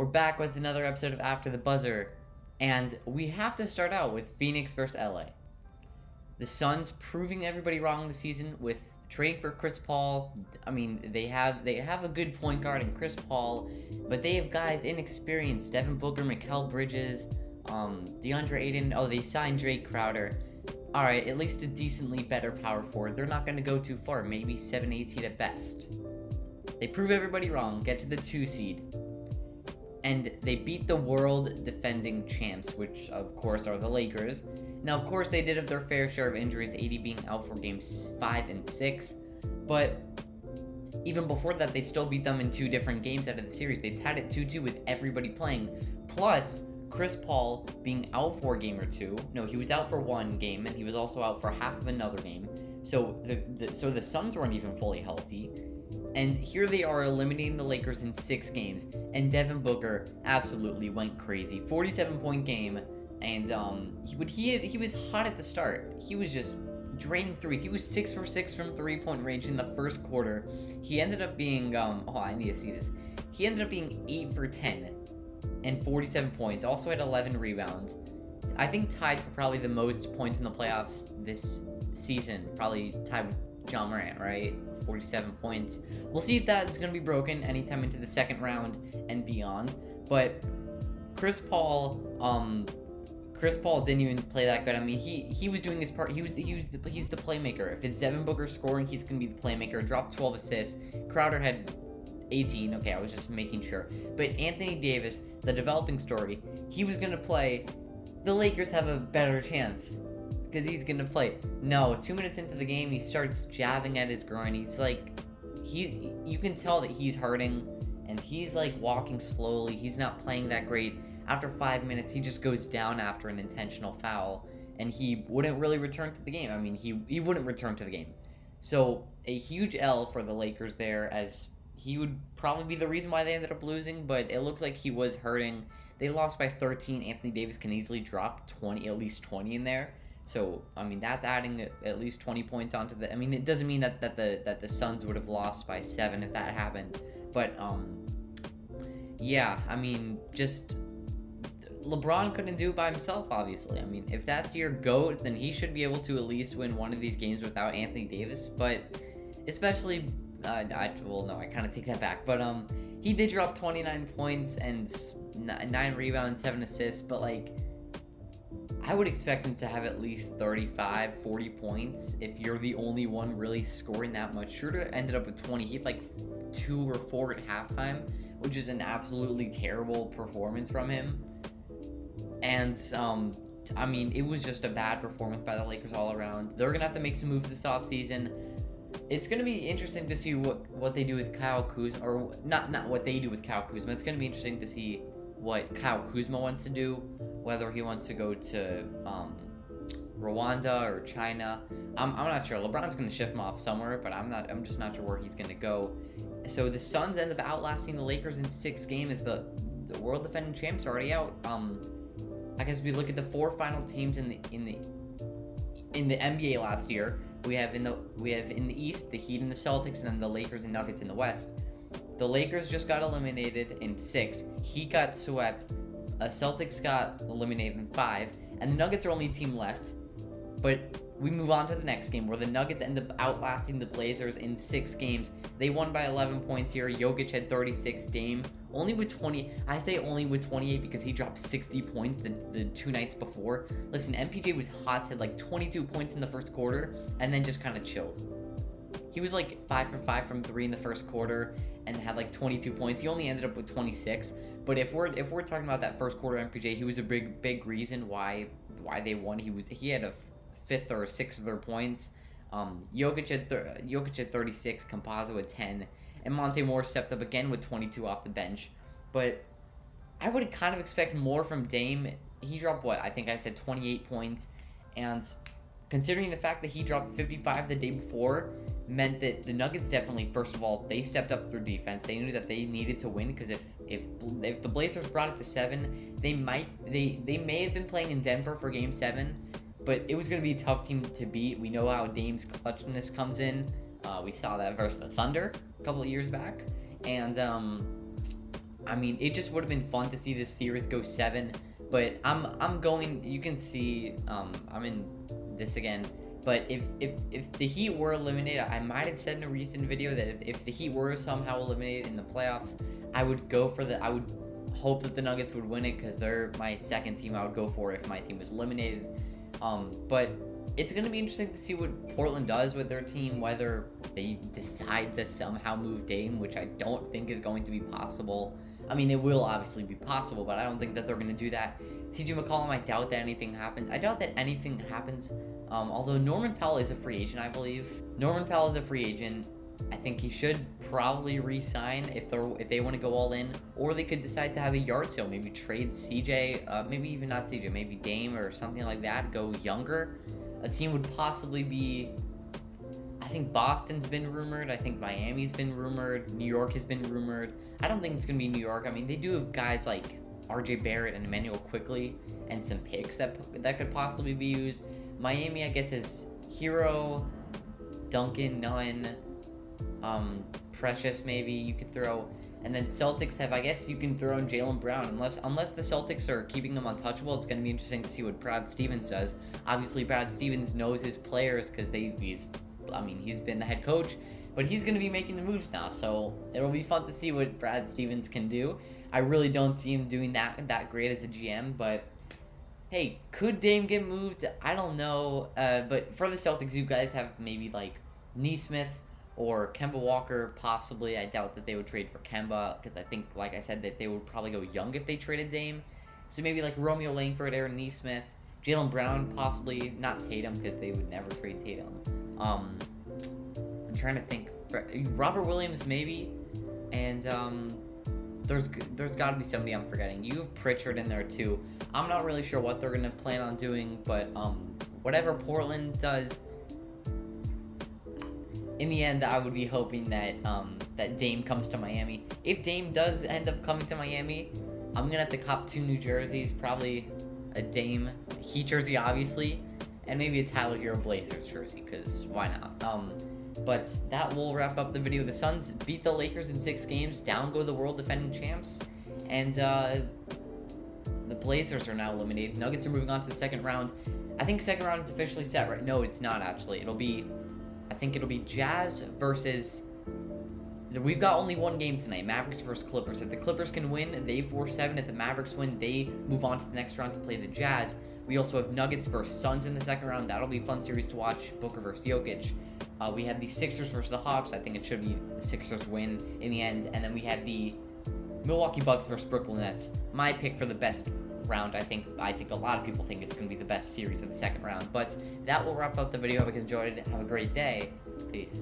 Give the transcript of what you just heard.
We're back with another episode of After the Buzzer, and we have to start out with Phoenix versus LA. The Suns proving everybody wrong this season with trading for Chris Paul. I mean, they have a good point guard in Chris Paul, but they have guys inexperienced: Devin Booker, Mikal Bridges, DeAndre Ayton. Oh, they signed Drake Crowder. All right, at least a decently better power forward. They're not going to go too far, maybe 7-8 seed at best. They prove everybody wrong, get to the 2 seed. And they beat the world defending champs, which of course are the Lakers. Now, of course, they did have their fair share of injuries, AD being out for games 5 and 6. But even before that, they still beat them in 2 different games out of the series. They tied it 2-2 with everybody playing. Plus, Chris Paul being out for a game or 2. No, he was out for 1 game, and he was also out for half of another game. So the Suns weren't even fully healthy. And here they are eliminating the Lakers in 6 games, and Devin Booker absolutely went crazy. 47-point game, and he was hot at the start. He was just draining threes. He was 6 for 6 from 3-point range in the first quarter. He ended up being I need to see this. He ended up being 8 for 10 and 47 points. Also had 11 rebounds. I think tied for probably the most points in the playoffs this season. Probably tied with John Morant, right? 47 points. We'll see if that's going to be broken anytime into the second round and beyond. But Chris Paul didn't even play that good. I mean, he was doing his part. He's the playmaker. If it's Devin Booker scoring, he's going to be the playmaker. Dropped 12 assists. Crowder had 18. Okay, I was just making sure. But Anthony Davis, the developing story, he was going to play. The Lakers have a better chance because he's going to play. No, 2 minutes into the game, he starts jabbing at his groin. He's like, you can tell that he's hurting, and he's like walking slowly. He's not playing that great. After 5 minutes, he just goes down after an intentional foul, and he wouldn't really return to the game. I mean, he wouldn't return to the game. So a huge L for the Lakers there, as he would probably be the reason why they ended up losing, but it looks like he was hurting. They lost by 13. Anthony Davis can easily drop at least 20 in there. So, I mean, that's adding at least 20 points onto the... I mean, it doesn't mean that the Suns would have lost by 7 if that happened. But, yeah, I mean, just... LeBron couldn't do it by himself, obviously. I mean, if that's your GOAT, then he should be able to at least win one of these games without Anthony Davis. But, especially... I kind of take that back. But, he did drop 29 points and 9 rebounds, 7 assists. But, like... I would expect him to have at least 35, 40 points if you're the only one really scoring that much. Schroeder ended up with 20. He had like 2 or 4 at halftime, which is an absolutely terrible performance from him. And, I mean, it was just a bad performance by the Lakers all around. They're going to have to make some moves this offseason. It's going to be interesting to see what they do with Kyle Kuzma, or not what they do with Kyle Kuzma. It's going to be interesting to see what Kyle Kuzma wants to do, whether he wants to go to Rwanda or China. I'm not sure. LeBron's going to ship him off somewhere, but I'm just not sure where he's going to go. So the Suns end up outlasting the Lakers in 6 games. The world defending champs are already out. I guess we look at the 4 final teams in the NBA last year. We have in the East the Heat and the Celtics, and then the Lakers and Nuggets in the West. The Lakers just got eliminated in 6. Heat got swept. Celtics got eliminated in 5. And the Nuggets are only team left. But we move on to the next game, where the Nuggets end up outlasting the Blazers in 6 games. They won by 11 points here. Jokic had 36. Dame only with 20. I say only with 28 because he dropped 60 points the 2 nights before. Listen, MPJ was hot, had like 22 points in the first quarter, and then just kind of chilled. He was like 5 for 5 from 3 in the first quarter and had like 22 points. He only ended up with 26. But if we're talking about that first quarter MPJ, he was a big reason why they won. He had a 5th or 6th of their points. Jokic had 36, Campazzo had 10, and Monte Morris stepped up again with 22 off the bench. But I would kind of expect more from Dame. He dropped I think I said 28 points, and considering the fact that he dropped 55 the day before, meant that the Nuggets definitely, first of all, they stepped up their defense. They knew that they needed to win, because if the Blazers brought it to 7, they may have been playing in Denver for Game 7, but it was going to be a tough team to beat. We know how Dame's clutchness comes in. We saw that versus the Thunder a couple of years back, and I mean, it just would have been fun to see this series go 7. But I'm going. You can see I'm in this again. But if the Heat were eliminated, I might have said in a recent video that if the Heat were somehow eliminated in the playoffs, I would go for I would hope that the Nuggets would win it because they're my second team I would go for if my team was eliminated. But it's going to be interesting to see what Portland does with their team, whether they decide to somehow move Dame, which I don't think is going to be possible. I mean, it will obviously be possible, but I don't think that they're going to do that. CJ McCollum, I doubt that anything happens. I doubt that anything happens, although Norman Powell is a free agent, I believe. Norman Powell is a free agent. I think he should probably re-sign if they want to go all in, or they could decide to have a yard sale, maybe trade CJ, maybe even not CJ, maybe Dame or something like that, go younger. A team would possibly be, I think Boston's been rumored, I think Miami's been rumored, New York has been rumored. I don't think it's going to be New York. I mean, they do have guys like RJ Barrett and Emmanuel Quickly and some picks that could possibly be used. Miami, I guess, is Hero, Duncan, Nunn, Precious maybe you could throw. And then Celtics have, I guess you can throw in Jaylen Brown. Unless the Celtics are keeping them untouchable, it's going to be interesting to see what Brad Stevens does. Obviously, Brad Stevens knows his players because he's been the head coach, but he's going to be making the moves now. So it'll be fun to see what Brad Stevens can do. I really don't see him doing that great as a GM, but hey, could Dame get moved? I don't know. But for the Celtics, you guys have maybe like Nesmith or Kemba Walker, possibly. I doubt that they would trade for Kemba because I think, like I said, that they would probably go young if they traded Dame. So maybe like Romeo Langford, Aaron Nesmith, Jaylen Brown, possibly. Not Tatum because they would never trade Tatum. I'm trying to think. Robert Williams, maybe. And there's got to be somebody I'm forgetting. You have Pritchard in there too. I'm not really sure what they're going to plan on doing, but whatever Portland does, in the end, I would be hoping that that Dame comes to Miami. If Dame does end up coming to Miami, I'm gonna have to cop 2 new jerseys, probably a Dame Heat jersey, obviously, and maybe a Tyler Hero Blazers jersey, because why not? But that will wrap up the video. The Suns beat the Lakers in 6 games. Down go the world defending champs, and the Blazers are now eliminated. Nuggets are moving on to the second round. I think second round is officially set, right? No, it's not actually. I think it'll be Jazz versus... We've got only one game tonight, Mavericks versus Clippers. If the Clippers can win, they 4-7. If the Mavericks win, they move on to the next round to play the Jazz. We also have Nuggets versus Suns in the second round. That'll be a fun series to watch. Booker versus Jokic. We have the Sixers versus the Hawks. I think it should be the Sixers win in the end. And then we have the Milwaukee Bucks versus Brooklyn Nets. My pick for the best round. I think a lot of people think it's going to be the best series of the second round. But that will wrap up the video. Hope you guys enjoyed it. Have a great day. Peace.